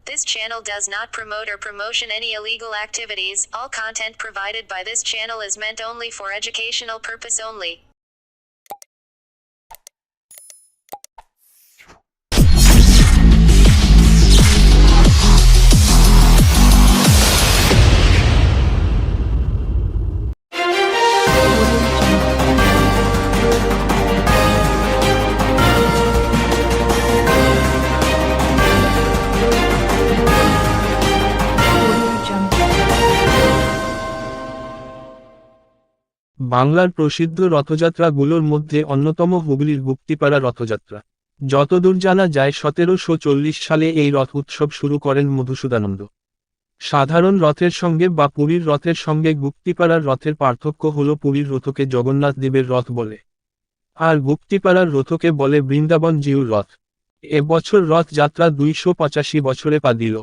This channel does not promote or promotion any illegal activities. All content provided by this channel is meant only for educational purpose only. বাংলার প্রসিদ্ধ রথযাত্রাগুলোর মধ্যে অন্যতম হুগলির গুপ্তিপাড়া রথযাত্রা। যতদূর জানা যায় 1740 সালে এই রথ উৎসব শুরু করেন মধুসূদানন্দ। সাধারণ রথের সঙ্গে বা পুরীর রথের সঙ্গে গুপ্তিপাড়ার রথের পার্থক্য হল পুরীর রথকে জগন্নাথ দেবের রথ বলে, আর গুপ্তিপাড়ার রথকে বলে বৃন্দাবন জিউর রথ। এবছর রথ যাত্রা 285 বছরে পা দিল।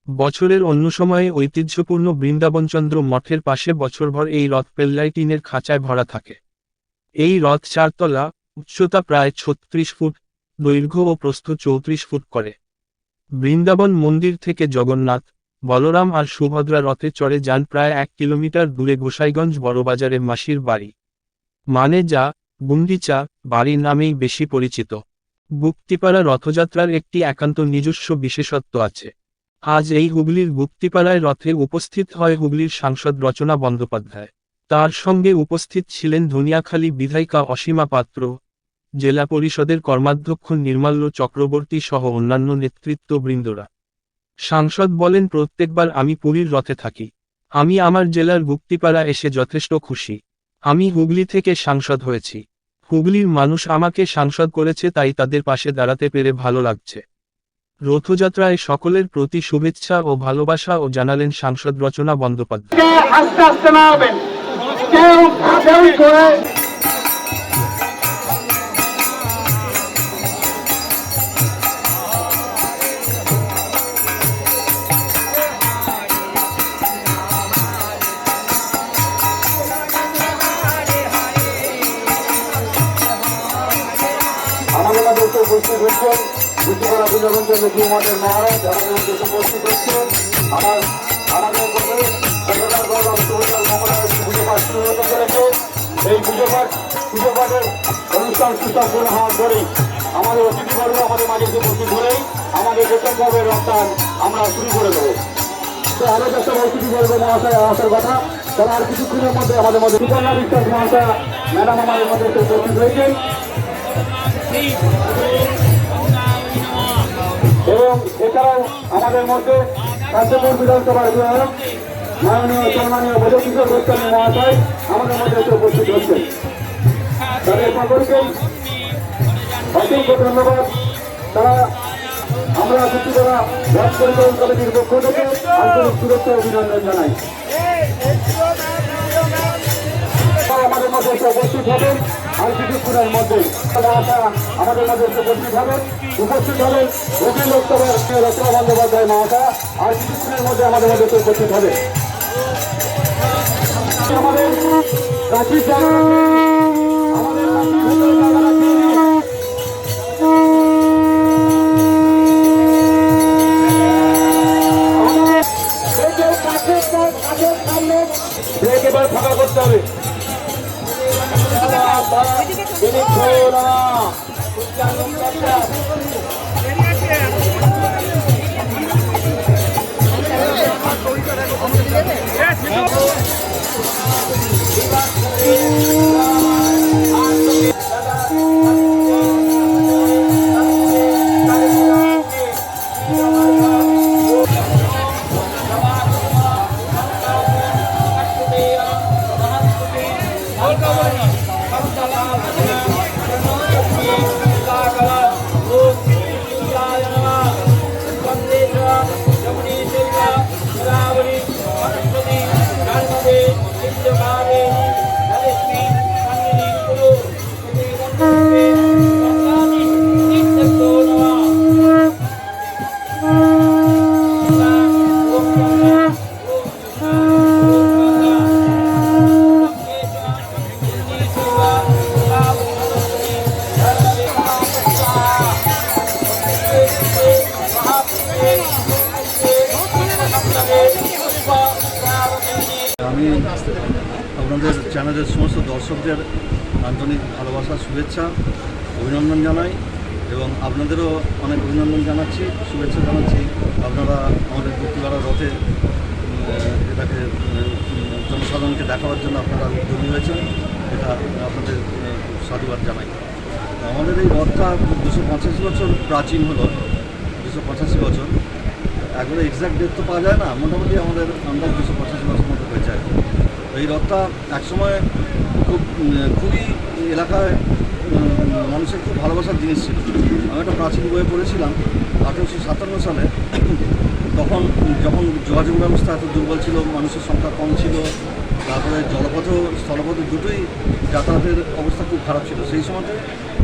বছরের অন্য সময়ে ঐতিহ্যপূর্ণ বৃন্দাবনচন্দ্র মঠের পাশে বছরভর এই রথ পেল্লাই টিনের খাঁচায় ভরা থাকে। এই রথ 4 তলা, উচ্চতা প্রায় 36 ফুট, দৈর্ঘ্য ও প্রস্থ 34 ফুট করে। বৃন্দাবন মন্দির থেকে জগন্নাথ, বলরাম আর সুভদ্রা রথে চড়ে যান প্রায় 1 কিলোমিটার দূরে গোসাইগঞ্জ বড়বাজারে মাসির বাড়ি, মানে যা গুন্ডিচা বাড়ি নামেই বেশি পরিচিত। গুপ্তিপাড়া রথযাত্রার একটি একান্ত নিজস্ব বিশেষত্ব আছে। আজ এই হুগলির গুপ্তিপাড়ায় রথে উপস্থিত হয় হুগলির সাংসদ রচনা বন্দ্যোপাধ্যায়। তার সঙ্গে উপস্থিত ছিলেন ধনিয়াখালী বিধায়িকা অসীমা পাত্র, জেলা পরিষদের কর্মাধ্যক্ষ নির্মাল্য চক্রবর্তী সহ অন্যান্য নেতৃত্ববৃন্দরা। সাংসদ বলেন, প্রত্যেকবার আমি পুরীর রথে থাকি। আমি আমার জেলার গুপ্তিপাড়া এসে যথেষ্ট খুশি। আমি হুগলি থেকে সাংসদ হয়েছি। হুগলির মানুষ আমাকে সাংসদ করেছে, তাই তাদের পাশে দাঁড়াতে পেরে ভালো লাগছে। রথযাত্রায় সকলের প্রতি শুভেচ্ছা ও ভালোবাসা ও জানালেন সাংসদ রচনা বন্দ্যোপাধ্যায়। আমাদের মধ্যে উপস্থিত হচ্ছেন গুপ্তিপাড়া বৃন্দাবনচন্দ্র জিউ মঠের মহারাজ। আমাদের মধ্যে উপস্থিত হচ্ছেন আমাদের পুজো পাঠ শুরু হতে চলেছে। এই পুজো পাঠের অনুষ্ঠান সুসম্পূর্ণ হওয়ার পরে আমাদের অতিথিবর্গ আমাদের মাঝে উপস্থিত হলেই আমাদের বেতনভাবে অনুষ্ঠান আমরা শুরু করে দেবো। তো আরো একটা অতিথিবর্গ মহাশয় আসার কথা, তারা আর কিছুক্ষণের মধ্যে আমাদের মধ্যে সুপর্ণা বিশ্বাস মহাশয় ম্যাডাম আমাদের মধ্যে উপস্থিত হয়েছেন। এবং এছাড়াও আমাদের মধ্যে কাশ্যপুর বিধানসভার বিধায়ক মাননীয় সম্মানীয় ভজকিশোর গোস্বামী মহাশয় আমাদের মধ্যে এসে উপস্থিত হচ্ছেন। তাদের সকলকেই অসংখ্য ধন্যবাদ। তারা আমরা গুপ্তিপাড়া রথ পরিচালন কমিটির পক্ষ থেকে আন্তরিক শুভেচ্ছা অভিনন্দন জানাই। আমাদের মধ্যে এসে উপস্থিত হবেন আর কিছুক্ষণের মধ্যে আমাদের মধ্যে এসে উপস্থিত হবেন অখিল লোকসভার রচনা বন্দ্যোপাধ্যায় মহাশা আর কিছুক্ষণের মধ্যে আমাদের মধ্যে এসে উপস্থিত হবে। আমাদের রাঁচির জায়গা আমাদের এবার ফাঁকা করতে হবে। আমি আপনাদের চ্যানেলের সমস্ত দর্শকদের আন্তরিক ভালোবাসা, শুভেচ্ছা, অভিনন্দন জানাই এবং আপনাদেরও অনেক অভিনন্দন জানাচ্ছি, শুভেচ্ছা জানাচ্ছি। আপনারা আমাদের গুপ্তিপাড়া রথে এটাকে জনসাধারণকে দেখাবার জন্য আপনারা উদ্যোগী হয়েছেন, এটা আপনাদের সাধুবাদ জানাই। আমাদের এই রথটা 285 বছর প্রাচীন হলো, 285 বছর, একবারে এক্সাক্ট ডেট তো পাওয়া যায় না, মোটামুটি আমাদের আন্দাজ 285 বছর মতো হয়ে যায়। এই রথটা একসময় খুবই এলাকায় মানুষের খুব ভালোবাসার জিনিস ছিল। আমি একটা প্রাচীন বইয়ে পড়েছিলাম 1857 সালে, তখন যখন যোগাযোগ ব্যবস্থা এত দুর্বল ছিল, মানুষের সংখ্যা কম ছিল, তারপরে জলপথ স্থলপথ দুটোই যাতায়াতের অবস্থা খুব খারাপ ছিল। সেই সময়তে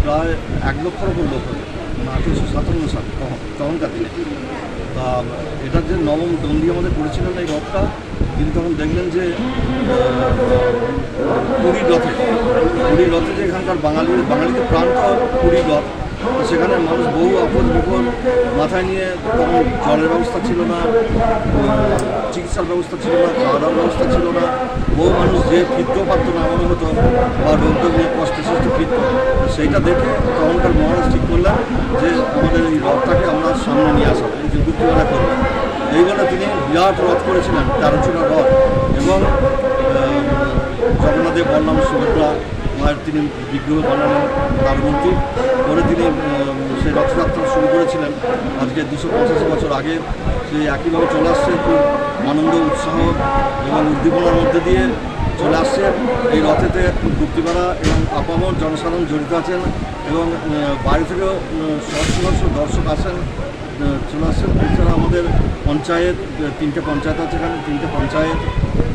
প্রায় 1 লক্ষর ওপর লোক হতো, 1857 সালে তখনকার দিনে। তা এটার যে নবম দণ্ডি আমাদের করেছিলেন এই রথটা, তিনি তখন দেখলেন যে পুরীর রথে যে এখানকার বাঙালিদের প্রান্ত পুরীর রথ, সেখানে মানুষ বহু আপদ বিপদ মাথায় নিয়ে, তখন জলের ব্যবস্থা ছিল না, চিকিৎসার ব্যবস্থা ছিল না, খাওয়া দাওয়ার ব্যবস্থা ছিল না, বহু মানুষ যে ফিরতেও পারত না এমন হতো, বা রোগ নিয়ে কষ্টে ফিরত। সেইটা দেখে তখনকার মহারাজ ঠিক করলেন যে আমাদের এই রথটাকে আমরা সামনে নিয়ে আসা, এই যে গুপ্তিপাড়া করবো, এই বলে তিনি বিরাট রথ করেছিলেন, 13 চূড়া রথ। এবং জগন্নাথদেব, বলরাম, সুভদ্রা মায়ের তিনি বিগ্রহ বানালেন তার মূর্তি করে তিনি সেই রথযাত্রা শুরু করেছিলেন। আজকে 285 বছর আগে সেই একইভাবে চলে আসছে, খুব আনন্দ, উৎসাহ এবং উদ্দীপনার মধ্যে দিয়ে চলে আসছে। এই রথেতে গুপ্তিপাড়া এবং আপামর জনসাধারণ জড়িত আছেন এবং বাইরে থেকেও সহস্র দর্শক আসেন, চলে আসছেন। এছাড়া আমাদের পঞ্চায়েত, 3টে পঞ্চায়েত আছে এখানে, 3টে পঞ্চায়েত,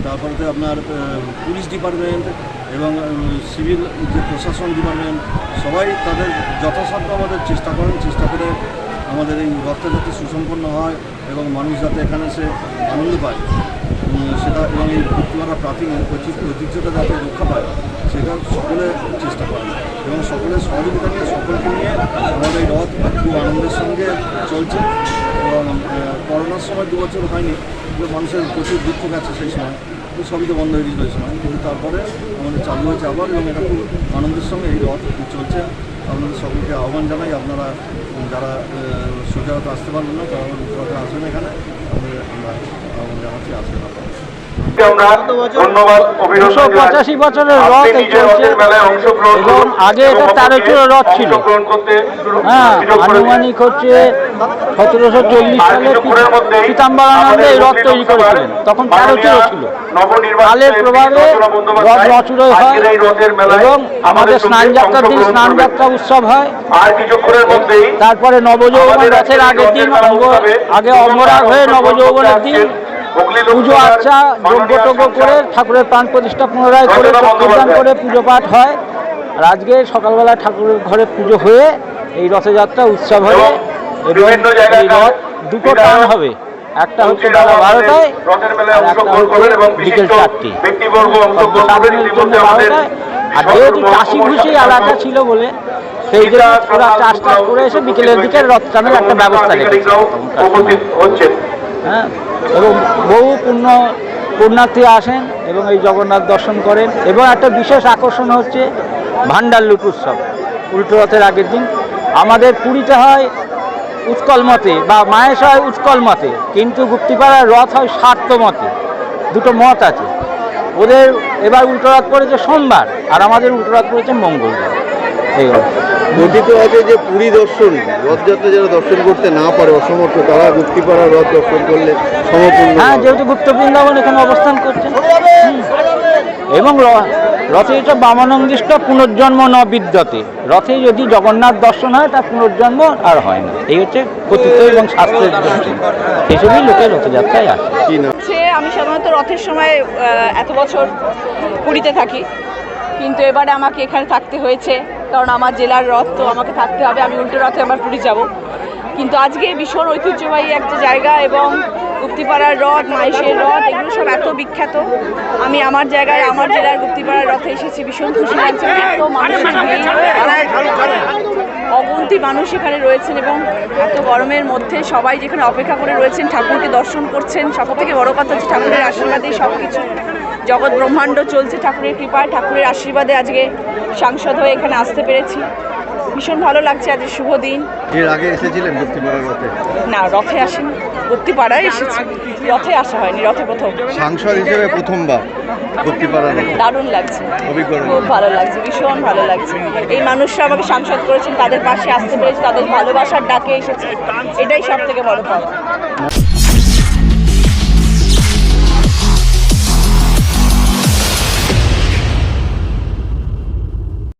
তারপরে আপনার পুলিশ ডিপার্টমেন্ট এবং সিভিল যে প্রশাসন ডিপার্টমেন্ট, সবাই তাদের যথাসাধ্য আমাদের চেষ্টা করে আমাদের এই রথটা যাতে সুসম্পন্ন হয় এবং মানুষ যাতে এখানে এসে আনন্দ পায় সেটা, এবং এই গুপ্তিপাড়া প্রাচীন ঐতিহ্যটা যাতে রক্ষা পায় সেটা সকলে চেষ্টা করে এবং সকলের সহযোগিতা নিয়ে, সকলকে নিয়ে আমাদের এই রথ খুব আনন্দের সঙ্গে চলছে। এবং করোনার সময় 2 বছর হয়নি, মানুষের প্রচুর দুঃখ গেছে সেই সময়, তো সবই তো বন্ধ হয়ে গেছিল ওই সময়, কিন্তু তারপরে আমাদের চালু হয়েছে আবার এবং এটা খুব আনন্দের সঙ্গে এই রথ চলছে। আপনাদের সকলকে আহ্বান জানাই, আপনারা যারা সোজা হতে আসতে পারবেন না তারা রথে আসবেন, এখানে আমরা আহ্বান জানাচ্ছি, আসবেন আপনারা। 285 বছরের রথ এই চলছে এবং আগে এটা 13 চূড়া রথ ছিল। হ্যাঁ, আনুমানিক হচ্ছে 1740 সালে পীতাম্বরানন্দে এই রথ তৈরি করেছিলেন, তখন 13 চূড়া ছিল। কালের প্রভাবে রথ নচূড়ো হয় এবং আমাদের স্নানযাত্রার দিন স্নানযাত্রা উৎসব হয়। তারপরে নবযৌবন রথের আগের দিন আগে অঙ্গরাগ হয়ে নবযৌবনের দিন পুজো আর্চা যজ্ঞ করে ঠাকুরের প্রাণ প্রতিষ্ঠা পুনরায় করে চক্ষুদান করে পুজো পাঠ হয়। আর আজকে সকালবেলা ঠাকুরের ঘরে পুজো হয়ে এই রথযাত্রা উৎসব হবে এবং এই রথ 2টো টান হবে, একটা হচ্ছে বেলা 12টায় আর একটা হচ্ছে বিকেল 4টে। আর যেহেতু চাষি ভুষি এলাকা ছিল বলে সেই জন্য ওরা চাষ করে এসে বিকেলের দিকে রথ টানের একটা ব্যবস্থা রেখেছে। হ্যাঁ, এবং বহু পুণ্যার্থী আসেন এবং এই জগন্নাথ দর্শন করেন। এবং একটা বিশেষ আকর্ষণ হচ্ছে ভান্ডার লুট উৎসব, উল্টো রথের আগের দিন। আমাদের পুরীতে হয় উৎকল মতে বা মাহেশ হয় উৎকল মতে, কিন্তু গুপ্তিপাড়ার রথ হয় শাক্ত মতে, 2টো মত আছে। ওদের এবার উল্টো রথ পড়েছে সোমবার আর আমাদের উল্টো রথ পড়েছে মঙ্গলবার। এই কথিত আছে যে পুরী দর্শন, রথযাত্রা যারা দর্শন করতে না পারে, অসমর্থ, তারা গুপ্তিপাড়া রথ দর্শন করলে সমপূর্ণ। হ্যাঁ, যেহেতু গুপ্ত বৃন্দাবন এখানে অবস্থান করছে এবং রথে হচ্ছে বামানন্দিষ্ট পুনর্জন্ম ন বিদ্যতে, রথে যদি জগন্নাথ দর্শন হয় তার পুনর্জন্ম আর হয় না, এই হচ্ছে কথিত এবং শাস্ত্রের দৃষ্টি, সেসবই লোকের রথযাত্রায় আসে। আমি সাধারণত রথের সময় এত বছর পুরীতে থাকি, কিন্তু এবারে আমাকে এখানে থাকতে হয়েছে কারণ আমার জেলার রথ, তো আমাকে থাকতে হবে। আমি উল্টো রথে আবার পুরী যাব, কিন্তু আজকে ভীষণ ঐতিহ্যবাহী একটা জায়গা এবং গুপ্তিপাড়ার রথ, মাহেশের রথ, এগুলো সব এত বিখ্যাত। আমি আমার জায়গায় আমার জেলার গুপ্তিপাড়ার রথে এসেছি, ভীষণ খুশি লাগছে। এত মানুষের ভিড়, অগুন্তি মানুষ এখানে রয়েছেন এবং এত গরমের মধ্যে সবাই যেখানে অপেক্ষা করে রয়েছেন ঠাকুরকে দর্শন করছেন। সব থেকে বড় কথা হচ্ছে ঠাকুরের আশীর্বাদে সব কিছু জগৎ ব্রহ্মাণ্ড চলছে ঠাকুরের কৃপায়, ঠাকুরের আশীর্বাদে আজকে সাংসদ হয়ে এখানে আসতে পেরেছি। ভীষণ ভালো লাগছে, আজ শুভ দিন। এর আগে এসেছিলেন গুপ্তিপাড়ার রথে? না, রথে আসেনি, গুপ্তিপাড়ায় এসেছি, রথে আসা হয়নি, রথে প্রথম। সাংসদ হিসেবে প্রথমবার গুপ্তিপাড়ার রথে দারুণ লাগছে, অভিজ্ঞতা খুব ভালো লাগছে, ভীষণ ভালো লাগছে। এই মানুষরা আমাকে সাংসদ করেছেন, তাদের পাশে আসতে পেরেছি, তাদের ভালোবাসার ডাকে এসেছি, এটাই সব থেকে বড় কথা।